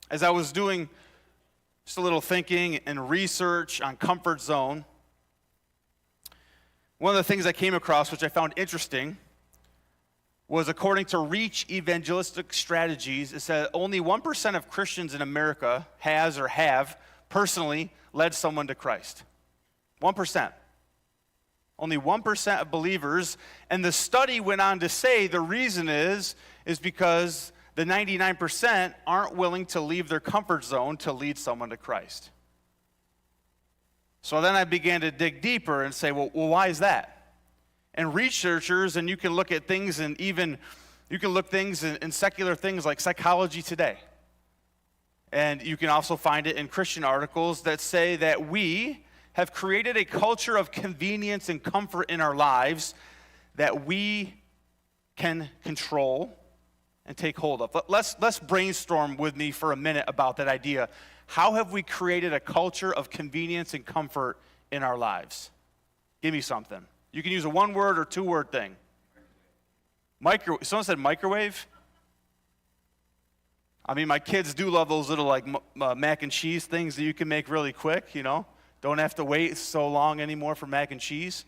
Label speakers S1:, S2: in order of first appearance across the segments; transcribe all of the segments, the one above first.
S1: As I was doing just a little thinking and research on comfort zone, one of the things I came across, which I found interesting, was according to Reach Evangelistic Strategies, it said only 1% of Christians in America has or have personally led someone to Christ. 1%. Only 1% of believers. And the study went on to say the reason is because the 99% aren't willing to leave their comfort zone to lead someone to Christ. So then I began to dig deeper and say, well, why is that? And researchers, and you can look at things, and even you can look things in secular things like Psychology Today. And you can also find it in Christian articles that say that we have created a culture of convenience and comfort in our lives that we can control and take hold of. Let's brainstorm with me for a minute about that idea. How have we created a culture of convenience and comfort in our lives? Give me something. You can use a one-word or two-word thing. Someone said microwave? I mean, my kids do love those little like mac and cheese things that you can make really quick, you know. Don't have to wait so long anymore for mac and cheese.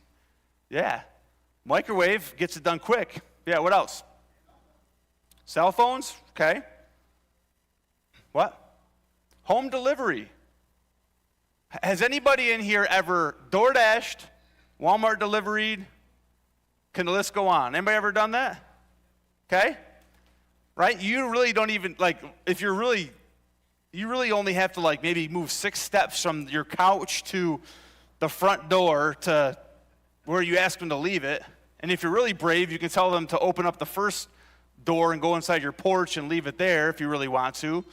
S1: Yeah. Microwave gets it done quick. Yeah, what else? Cell phones? Okay. What? Home delivery. Has anybody in here ever DoorDashed, Walmart deliveried? Can the list go on? Anybody ever done that? Okay. Right? You really don't even, like, if you really only have to, like, maybe move 6 steps from your couch to the front door to where you ask them to leave it. And if you're really brave, you can tell them to open up the first door and go inside your porch and leave it there if you really want to.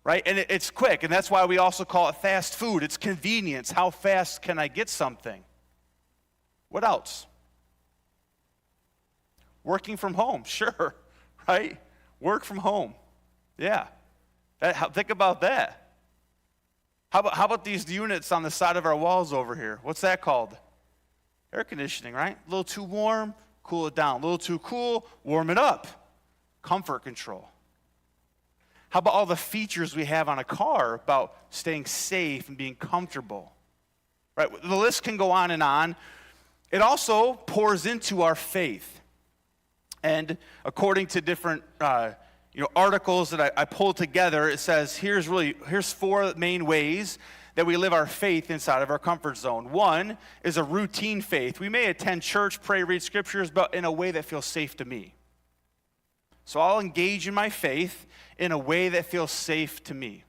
S1: Right? And it's quick, and that's why we also call it fast food. It's convenience. How fast can I get something? What else? Working from home, sure, right? Work from home, yeah. Think about that. How about these units on the side of our walls over here? What's that called? Air conditioning, right? A little too warm, cool it down. A little too cool, warm it up. Comfort control. How about all the features we have on a car about staying safe and being comfortable? Right? The list can go on and on. It also pours into our faith. And according to different articles that I pulled together, it says here's 4 main ways that we live our faith inside of our comfort zone. One is a routine faith. We may attend church, pray, read scriptures, but in a way that feels safe to me. So I'll engage in my faith in a way that feels safe to me.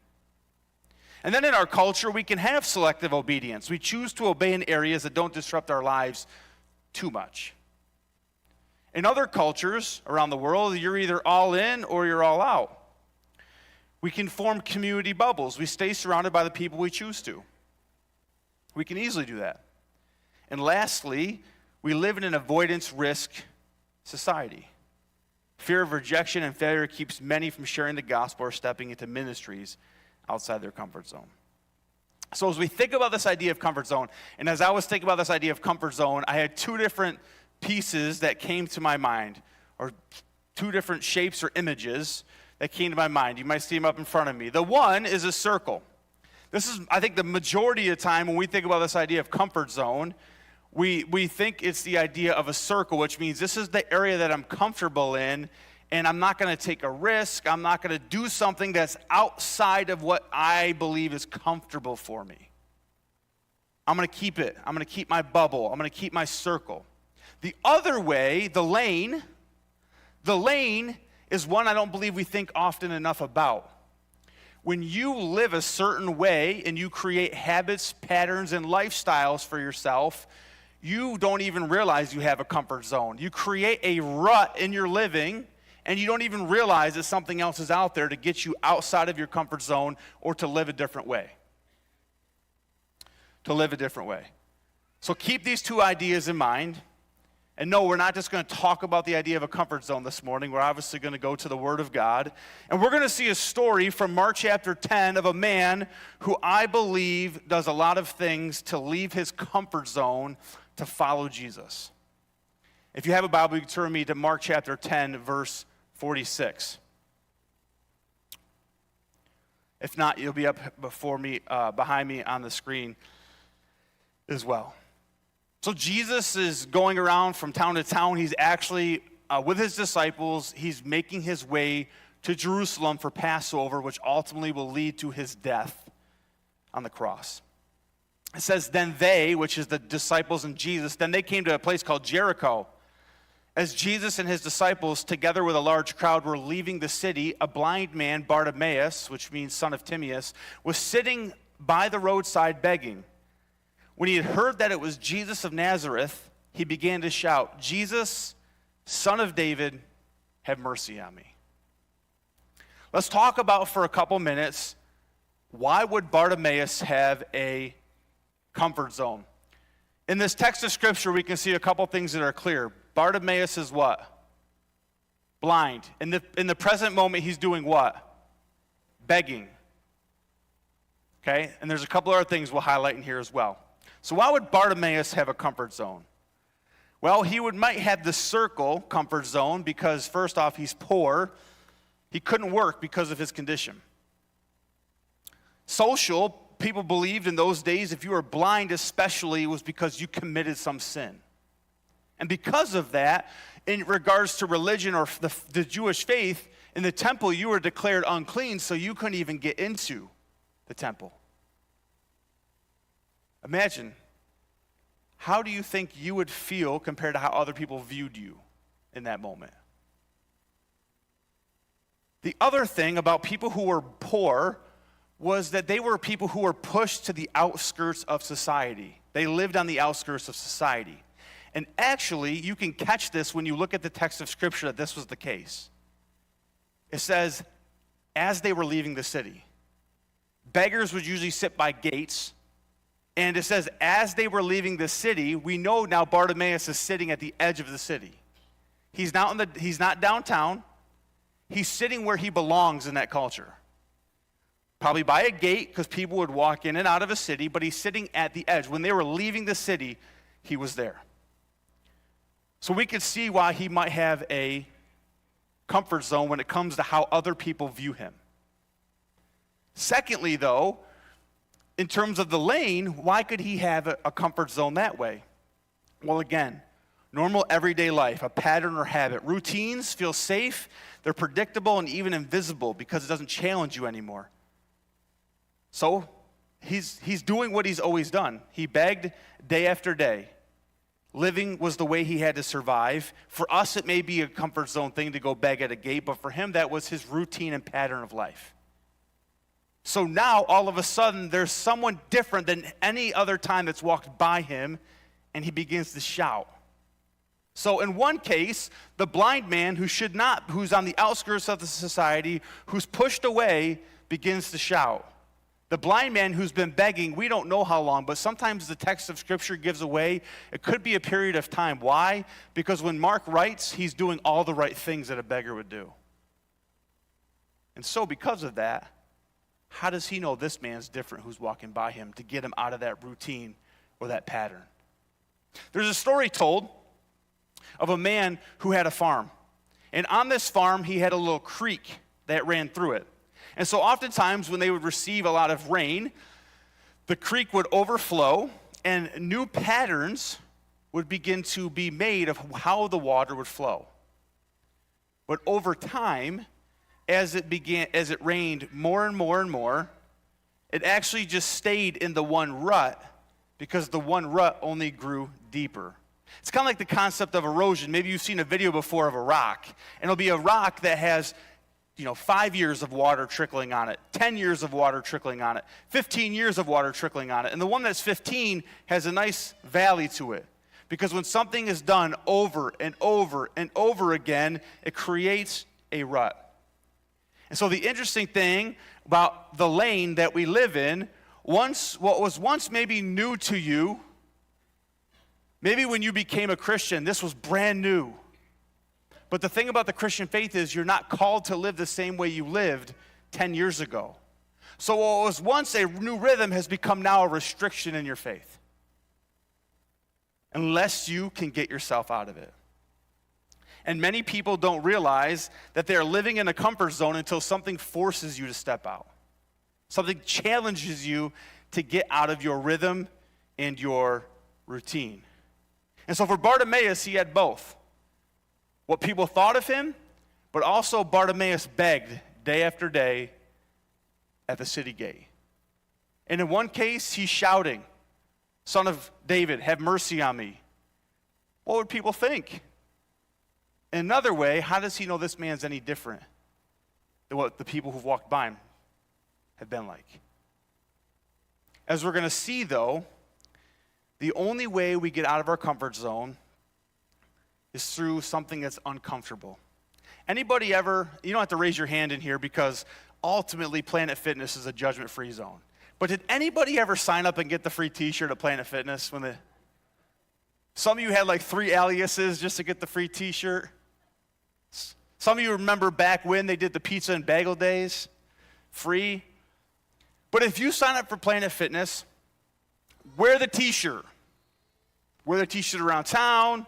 S1: And then in our culture, we can have selective obedience. We choose to obey in areas that don't disrupt our lives too much. In other cultures around the world, you're either all in or you're all out. We can form community bubbles. We stay surrounded by the people we choose to. We can easily do that. And lastly, we live in an avoidance risk society. Fear of rejection and failure keeps many from sharing the gospel or stepping into ministries outside their comfort zone. So as we think about this idea of comfort zone, and as I was thinking about this idea of comfort zone, I had 2 different pieces that came to my mind, or 2 different shapes or images that came to my mind. You might see them up in front of me. The one is a circle. This is, I think, the majority of the time when we think about this idea of comfort zone, we think it's the idea of a circle, which means this is the area that I'm comfortable in, and I'm not going to take a risk. I'm not going to do something that's outside of what I believe is comfortable for me. I'm going to keep it. I'm going to keep my bubble. I'm going to keep my circle. The other way, the lane is one I don't believe we think often enough about. When you live a certain way and you create habits, patterns, and lifestyles for yourself, you don't even realize you have a comfort zone. You create a rut in your living, and you don't even realize that something else is out there to get you outside of your comfort zone or to live a different way. So keep these 2 ideas in mind. And no, we're not just going to talk about the idea of a comfort zone this morning. We're obviously going to go to the Word of God. And we're going to see a story from Mark chapter 10 of a man who I believe does a lot of things to leave his comfort zone to follow Jesus. If you have a Bible, you can turn me to Mark chapter 10, verse 46. If not, you'll be up behind me on the screen as well. So Jesus is going around from town to town. He's actually, with his disciples, he's making his way to Jerusalem for Passover, which ultimately will lead to his death on the cross. It says, then they, which is the disciples and Jesus, then they came to a place called Jericho. As Jesus and his disciples, together with a large crowd, were leaving the city, a blind man, Bartimaeus, which means son of Timaeus, was sitting by the roadside begging. When he had heard that it was Jesus of Nazareth, he began to shout, Jesus, Son of David, have mercy on me. Let's talk about for a couple minutes, why would Bartimaeus have a comfort zone? In this text of Scripture, we can see a couple things that are clear. Bartimaeus is what? Blind. In the present moment, he's doing what? Begging. Okay? And there's a couple other things we'll highlight in here as well. So why would Bartimaeus have a comfort zone? Well, might have the circle comfort zone because, first off, he's poor. He couldn't work because of his condition. Social, people believed in those days if you were blind especially, it was because you committed some sin. And because of that, in regards to religion or the Jewish faith, in the temple you were declared unclean, so you couldn't even get into the temple. Imagine, how do you think you would feel compared to how other people viewed you in that moment? The other thing about people who were poor was that they were people who were pushed to the outskirts of society. They lived on the outskirts of society. And actually, you can catch this when you look at the text of Scripture that this was the case. It says, as they were leaving the city, beggars would usually sit by gates. And it says, as they were leaving the city, we know now Bartimaeus is sitting at the edge of the city. He's not downtown. He's sitting where he belongs in that culture. Probably by a gate, because people would walk in and out of a city, but he's sitting at the edge. When they were leaving the city, he was there. So we could see why he might have a comfort zone when it comes to how other people view him. Secondly, though, in terms of the lane, why could he have a comfort zone that way? Well, again, normal everyday life, a pattern or habit. Routines feel safe, they're predictable, and even invisible because it doesn't challenge you anymore. So he's doing what he's always done. He begged day after day. Living was the way he had to survive. For us, it may be a comfort zone thing to go beg at a gate, but for him, that was his routine and pattern of life. So now, all of a sudden, there's someone different than any other time that's walked by him, and he begins to shout. So in one case, the blind man who's on the outskirts of the society, who's pushed away, begins to shout. The blind man who's been begging, we don't know how long, but sometimes the text of Scripture gives away. It could be a period of time. Why? Because when Mark writes, he's doing all the right things that a beggar would do. And so because of that, how does he know this man's different who's walking by him to get him out of that routine or that pattern? There's a story told of a man who had a farm. And on this farm, he had a little creek that ran through it. And so oftentimes when they would receive a lot of rain, the creek would overflow and new patterns would begin to be made of how the water would flow. But over time, as it rained more and more and more, it actually just stayed in the one rut because the one rut only grew deeper. It's kind of like the concept of erosion. Maybe you've seen a video before of a rock, and it'll be a rock that has 5 years of water trickling on it, 10 years of water trickling on it, 15 years of water trickling on it. And the one that's 15 has a nice valley to it. Because when something is done over and over and over again, it creates a rut. And so the interesting thing about the lane that we live in, what was once maybe new to you, maybe when you became a Christian, this was brand new. But the thing about the Christian faith is you're not called to live the same way you lived 10 years ago. So what was once a new rhythm has become now a restriction in your faith. Unless you can get yourself out of it. And many people don't realize that they're living in a comfort zone until something forces you to step out. Something challenges you to get out of your rhythm and your routine. And so for Bartimaeus, he had both. What people thought of him, but also Bartimaeus begged day after day at the city gate. And in one case, he's shouting, "Son of David, have mercy on me." What would people think? In another way, how does he know this man's any different than what the people who've walked by him have been like? As we're going to see, though, the only way we get out of our comfort zone is through something that's uncomfortable. Anybody ever, you don't have to raise your hand in here because ultimately Planet Fitness is a judgment-free zone. But did anybody ever sign up and get the free t-shirt at Planet Fitness? Some of you had like 3 aliases just to get the free t-shirt. Some of you remember back when they did the pizza and bagel days, free. But if you sign up for Planet Fitness, wear the t-shirt. Wear the t-shirt around town.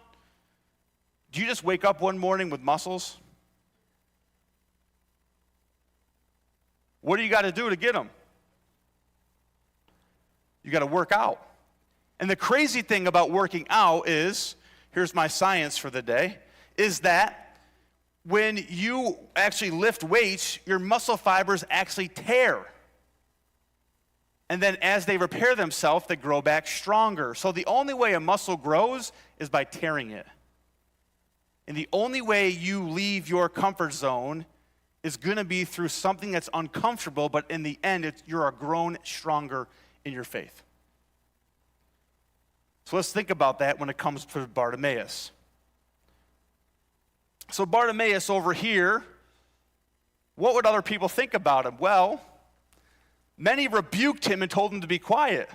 S1: Do you just wake up one morning with muscles? What do you got to do to get them? You got to work out. And the crazy thing about working out is, here's my science for the day, is that when you actually lift weights, your muscle fibers actually tear. And then as they repair themselves, they grow back stronger. So the only way a muscle grows is by tearing it. And the only way you leave your comfort zone is going to be through something that's uncomfortable, but in the end, you're grown stronger in your faith. So let's think about that when it comes to Bartimaeus. So Bartimaeus over here, what would other people think about him? Well, many rebuked him and told him to be quiet.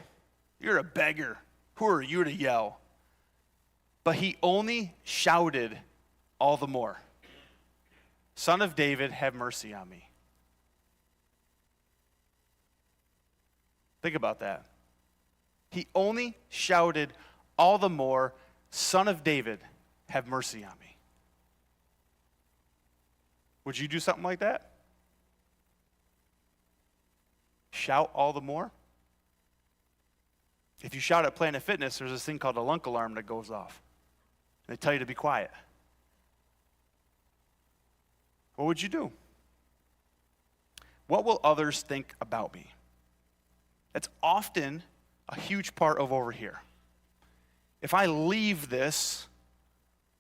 S1: You're a beggar. Who are you to yell? But he only shouted all the more, "Son of David, have mercy on me." Think about that. He only shouted all the more, "Son of David, have mercy on me." Would you do something like that? Shout all the more? If you shout at Planet Fitness, there's this thing called a lunk alarm that goes off. They tell you to be quiet. What would you do? What will others think about me? That's often a huge part of over here. If I leave this,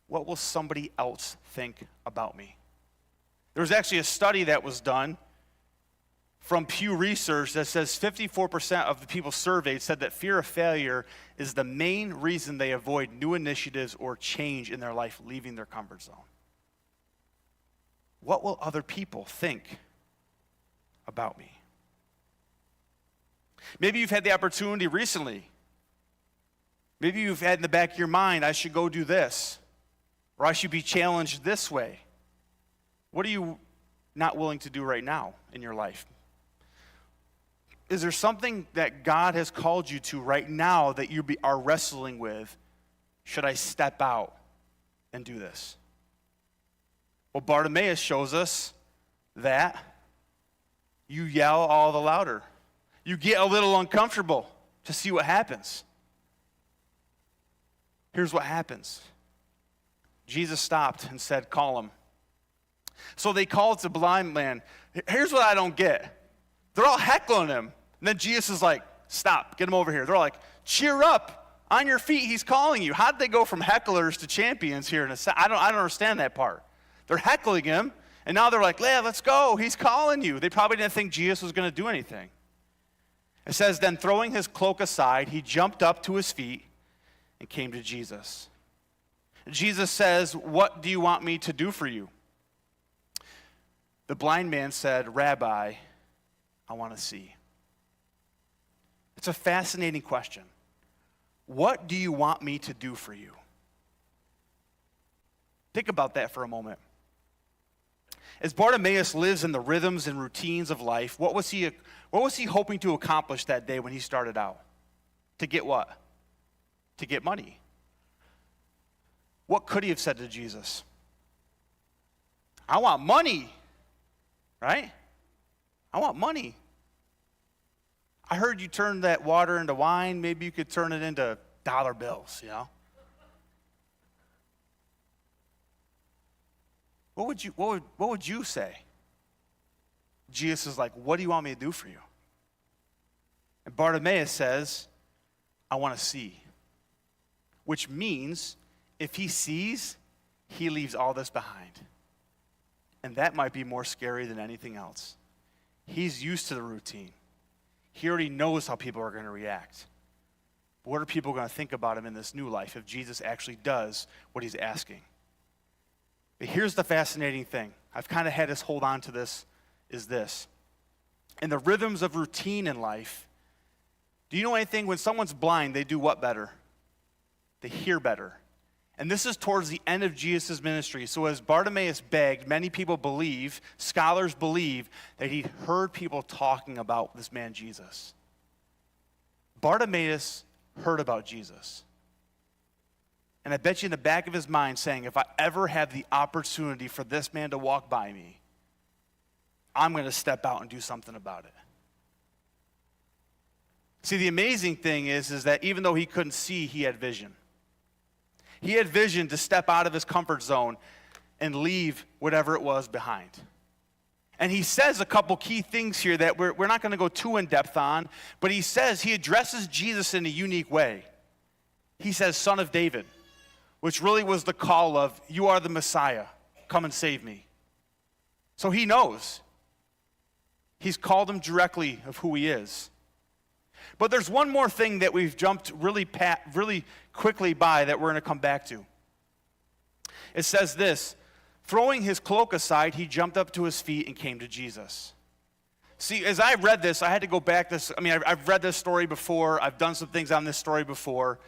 S1: what will somebody else think about me? There was actually a study that was done from Pew Research that says 54% of the people surveyed said that fear of failure is the main reason they avoid new initiatives or change in their life, leaving their comfort zone. What will other people think about me? Maybe you've had the opportunity recently. Maybe you've had in the back of your mind, I should go do this, or I should be challenged this way. What are you not willing to do right now in your life? Is there something that God has called you to right now that you are wrestling with? Should I step out and do this? Well, Bartimaeus shows us that you yell all the louder. You get a little uncomfortable to see what happens. Here's what happens. Jesus stopped and said, "Call him." So they called the blind man. Here's what I don't get. They're all heckling him. And then Jesus is like, "Stop, get him over here." They're like, "Cheer up, on your feet, he's calling you." How did they go from hecklers to champions here? I don't understand that part. They're heckling him, and now they're like, "Yeah, let's go, he's calling you." They probably didn't think Jesus was going to do anything. It says, then throwing his cloak aside, he jumped up to his feet and came to Jesus. Jesus says, "What do you want me to do for you?" The blind man said, "Rabbi, I want to see." It's a fascinating question. What do you want me to do for you? Think about that for a moment. As Bartimaeus lives in the rhythms and routines of life, what was he hoping to accomplish that day when he started out? To get what? To get money. What could he have said to Jesus? "I want money," right? "I want money." I heard you turned that water into wine. Maybe you could turn it into dollar bills, What would you say? Jesus is like, what do you want me to do for you? And Bartimaeus says, I want to see. Which means if he sees, he leaves all this behind. And that might be more scary than anything else. He's used to the routine. He already knows how people are going to react. What are people going to think about him in this new life if Jesus actually does what he's asking? But here's the fascinating thing. I've kind of had us hold on to this, is this. In the rhythms of routine in life, do you know anything? When someone's blind, they do what better? They hear better. And this is towards the end of Jesus' ministry. So as Bartimaeus begged, many people believe, scholars believe, that he heard people talking about this man Jesus. Bartimaeus heard about Jesus. And I bet you in the back of his mind saying, if I ever have the opportunity for this man to walk by me, I'm going to step out and do something about it. See, the amazing thing is that even though he couldn't see, he had vision. He had vision to step out of his comfort zone and leave whatever it was behind. And he says a couple key things here that we're not going to go too in depth on, but he addresses Jesus in a unique way. He says, Son of David, which really was the call of, you are the Messiah, come and save me. So he knows. He's called him directly of who he is. But there's one more thing that we've jumped really quickly by that we're going to come back to. It says this, throwing his cloak aside, he jumped up to his feet and came to Jesus. See, as I read this, I had to go back. I've read this story before. I've done some things on this story before.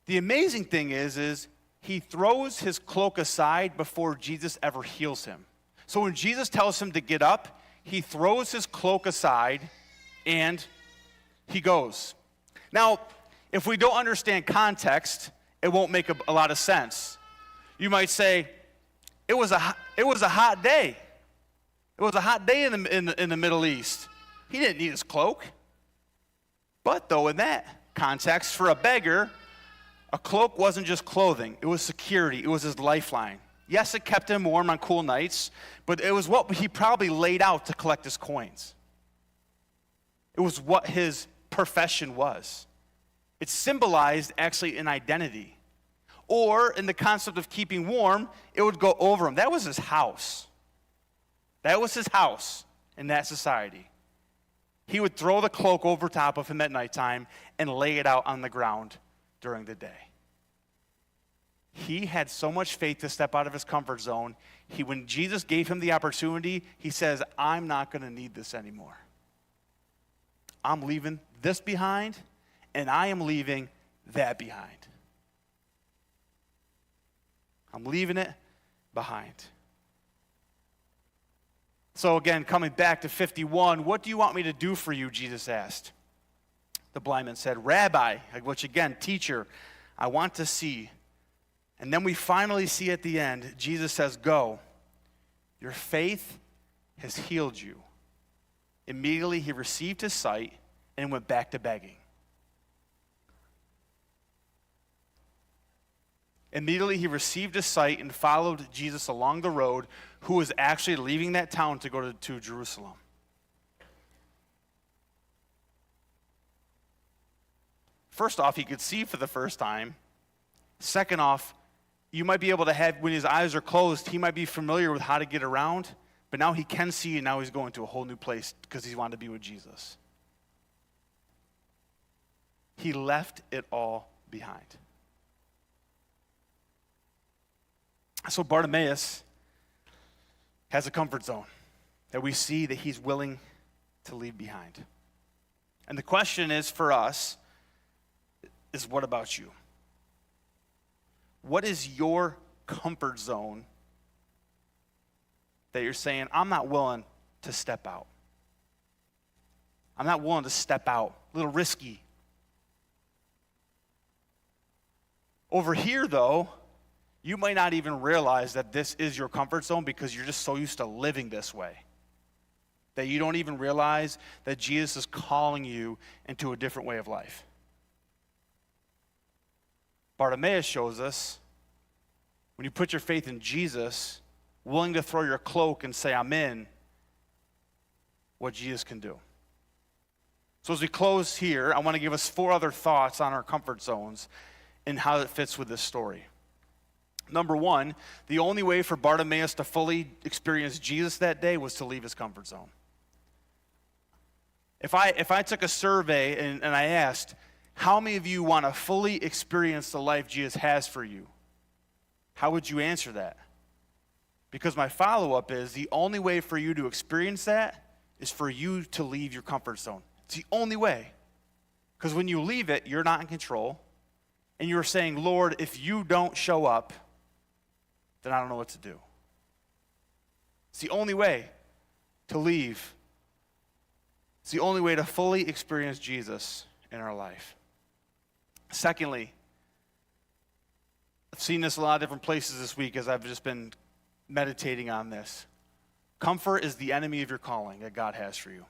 S1: The amazing thing is he throws his cloak aside before Jesus ever heals him. So when Jesus tells him to get up, he throws his cloak aside and he goes. Now, if we don't understand context, it won't make a lot of sense. You might say, it was a hot day. It was a hot day in the Middle East. He didn't need his cloak. But though in that context, for a beggar, a cloak wasn't just clothing. It was security. It was his lifeline. Yes, it kept him warm on cool nights, but it was what he probably laid out to collect his coins. It was what his profession was. It symbolized actually an identity. Or in the concept of keeping warm, it would go over him. That was his house. That was his house in that society. He would throw the cloak over top of him at nighttime and lay it out on the ground during the day. He had so much faith to step out of his comfort zone. When Jesus gave him the opportunity, he says, I'm not going to need this anymore. I'm leaving this behind, and I am leaving that behind. I'm leaving it behind. So again, coming back to 51, what do you want me to do for you, Jesus asked. The blind man said, Rabbi, which again, teacher, I want to see. And then we finally see at the end, Jesus says, go. Your faith has healed you. Immediately he received his sight and went back to begging. Immediately he received his sight and followed Jesus along the road, who was actually leaving that town to go to Jerusalem. First off, he could see for the first time. Second off, you might be able to have, when his eyes are closed, he might be familiar with how to get around, but now he can see, and now he's going to a whole new place because he wanted to be with Jesus. He left it all behind. So Bartimaeus has a comfort zone that we see that he's willing to leave behind. And the question is for us, is what about you? What is your comfort zone that you're saying, I'm not willing to step out? I'm not willing to step out. A little risky. Over here, though, you might not even realize that this is your comfort zone because you're just so used to living this way. that you don't even realize that Jesus is calling you into a different way of life. Bartimaeus shows us when you put your faith in Jesus, willing to throw your cloak and say, I'm in, what Jesus can do. So as we close here, I want to give us 4 other thoughts on our comfort zones and how it fits with this story. Number 1, the only way for Bartimaeus to fully experience Jesus that day was to leave his comfort zone. If I took a survey and I asked, how many of you want to fully experience the life Jesus has for you? How would you answer that? Because my follow-up is the only way for you to experience that is for you to leave your comfort zone. It's the only way. Because when you leave it, you're not in control. And you're saying, Lord, if you don't show up, then I don't know what to do. It's the only way to leave. It's the only way to fully experience Jesus in our life. Secondly, I've seen this a lot of different places this week as I've just been meditating on this. Comfort is the enemy of your calling that God has for you.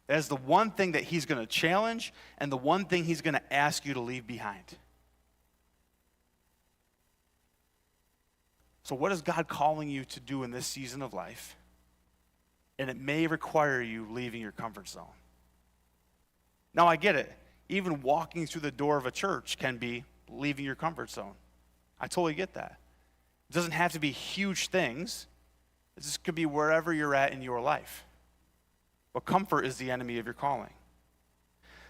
S1: That is the one thing that he's going to challenge and the one thing he's going to ask you to leave behind. So what is God calling you to do in this season of life? And it may require you leaving your comfort zone. Now, I get it. Even walking through the door of a church can be leaving your comfort zone. I totally get that. It doesn't have to be huge things. It just could be wherever you're at in your life. But comfort is the enemy of your calling.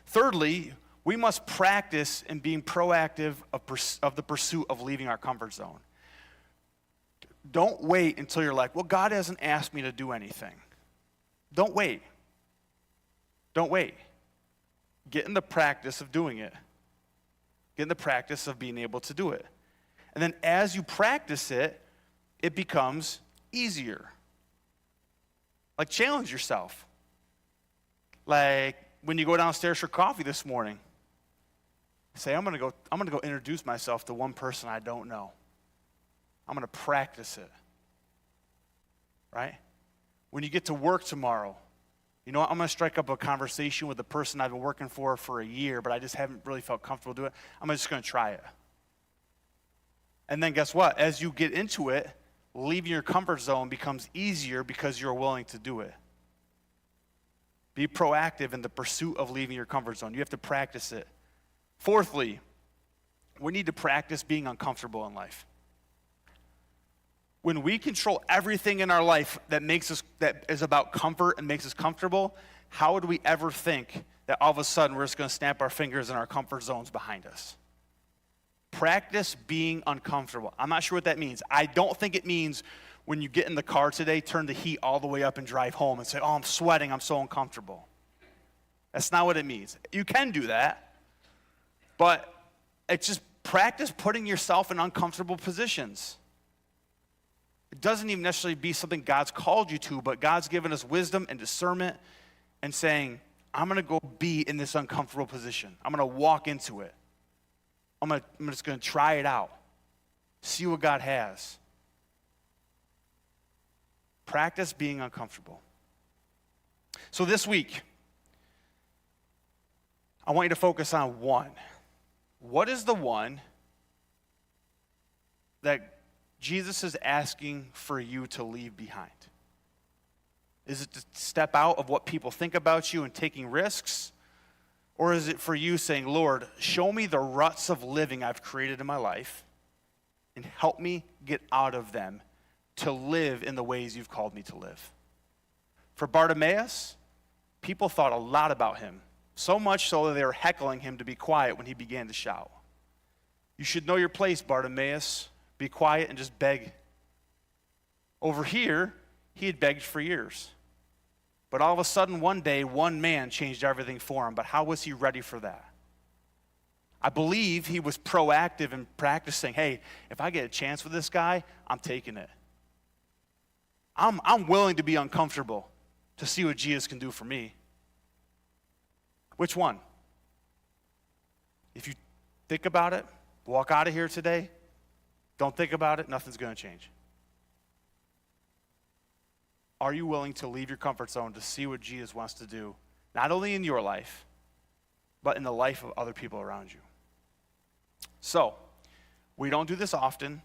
S1: Thirdly, we must practice in being proactive of the pursuit of leaving our comfort zone. Don't wait until you're like, well, God hasn't asked me to do anything. Don't wait. Don't wait. Get in the practice of doing it. Get in the practice of being able to do it. And then as you practice it, it becomes easier. Like, challenge yourself. Like when you go downstairs for coffee this morning, say, I'm gonna go introduce myself to one person I don't know. I'm gonna practice it. Right? When you get to work tomorrow, you know what? I'm gonna strike up a conversation with the person I've been working for a year, but I just haven't really felt comfortable doing it. I'm just gonna try it. And then guess what? As you get into it, leaving your comfort zone becomes easier because you're willing to do it. Be proactive in the pursuit of leaving your comfort zone. You have to practice it. Fourthly, we need to practice being uncomfortable in life. When we control everything in our life that is about comfort and makes us comfortable, how would we ever think that all of a sudden we're just going to snap our fingers and our comfort zone's behind us? Practice being uncomfortable. I'm not sure what that means. I don't think it means when you get in the car today, turn the heat all the way up and drive home and say, oh, I'm sweating, I'm so uncomfortable. That's not what it means. You can do that, but it's just practice putting yourself in uncomfortable positions. It doesn't even necessarily be something God's called you to, but God's given us wisdom and discernment and saying, I'm going to go be in this uncomfortable position. I'm going to walk into it. I'm just going to try it out. See what God has. Practice being uncomfortable. So this week, I want you to focus on one. What is the one that Jesus is asking for you to leave behind? Is it to step out of what people think about you and taking risks? Or is it for you saying, Lord, show me the ruts of living I've created in my life and help me get out of them to live in the ways you've called me to live? For Bartimaeus, people thought a lot about him, so much so that they were heckling him to be quiet when he began to shout. You should know your place, Bartimaeus. Be quiet and just beg. Over here, he had begged for years. But all of a sudden, one day, one man changed everything for him. But how was he ready for that? I believe he was proactive in practicing, hey, if I get a chance with this guy, I'm taking it. I'm willing to be uncomfortable to see what Jesus can do for me. Which one? If you think about it, walk out of here today, don't think about it, nothing's going to change. Are you willing to leave your comfort zone to see what Jesus wants to do, not only in your life, but in the life of other people around you? So, we don't do this often.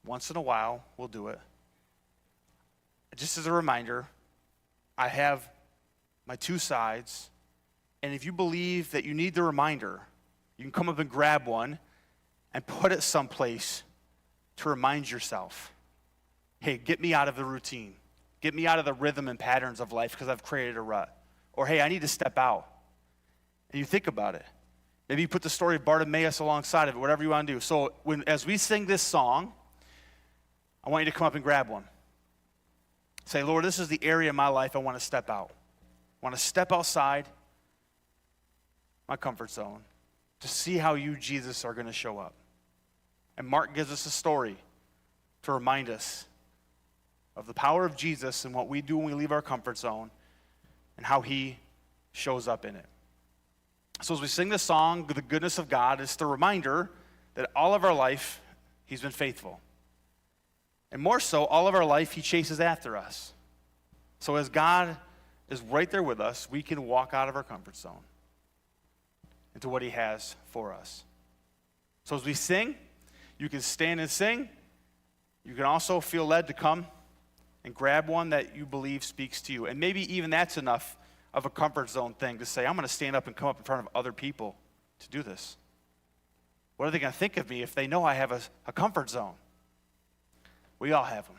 S1: Once in a while, we'll do it. Just as a reminder, I have my two sides, and if you believe that you need the reminder, you can come up and grab one and put it someplace to remind yourself, hey, get me out of the routine. Get me out of the rhythm and patterns of life because I've created a rut. Or, hey, I need to step out. And you think about it. Maybe you put the story of Bartimaeus alongside of it, whatever you want to do. So as we sing this song, I want you to come up and grab one. Say, Lord, this is the area of my life I want to step out. I want to step outside my comfort zone to see how you, Jesus, are going to show up. And Mark gives us a story to remind us of the power of Jesus and what we do when we leave our comfort zone and how he shows up in it. So as we sing this song, the goodness of God, is the reminder that all of our life, he's been faithful. And more so, all of our life, he chases after us. So as God is right there with us, we can walk out of our comfort zone into what he has for us. So as we sing, you can stand and sing. You can also feel led to come and grab one that you believe speaks to you. And maybe even that's enough of a comfort zone thing to say, I'm going to stand up and come up in front of other people to do this. What are they going to think of me if they know I have a comfort zone? We all have them.